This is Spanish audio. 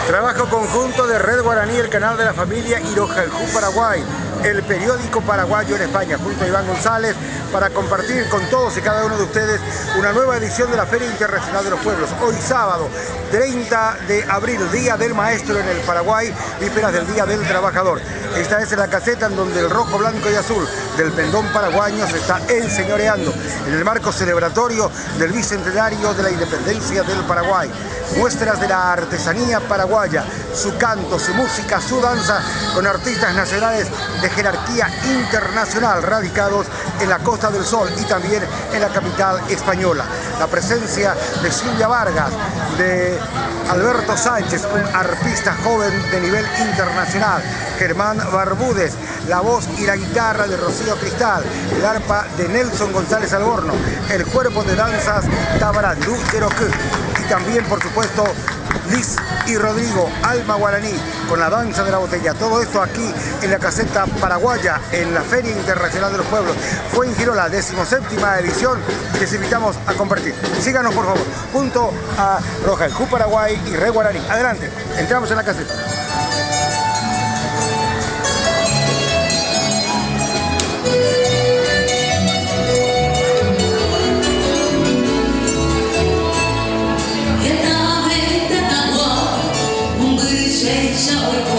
Trabajo conjunto de Red Guaraní, el canal de la familia y Rojaljú Paraguay, el periódico paraguayo en España, junto a Iván González, para compartir con todos y cada uno de ustedes una nueva edición de la Feria Internacional de los Pueblos. Hoy sábado, 30 de abril, Día del Maestro en el Paraguay, vísperas del Día del Trabajador. Esta es la caseta en donde el rojo, blanco y azul del pendón paraguaño se está enseñoreando en el marco celebratorio del bicentenario de la independencia del Paraguay. Muestras de la artesanía paraguaya, su canto, su música, su danza, con artistas nacionales de jerarquía internacional radicados en la Costa del Sol y también en la capital española. La presencia de Silvia Vargas, de Alberto Sánchez, un arpista joven de nivel internacional, Germán Barbúdez, la voz y la guitarra de Rocío Cristal, el arpa de Nelson González Alborno, el cuerpo de danzas Tabarandú Cherokee y también, por supuesto, Liz y Rodrigo, Alma Guaraní, con la danza de la botella. Todo esto aquí en la caseta paraguaya, en la Feria Internacional de los Pueblos. Fue en Girola, 17ª edición, les invitamos a compartir. Síganos, por favor, junto a Rojaljú Paraguay y Red Guaraní. Adelante, entramos en la caseta. Show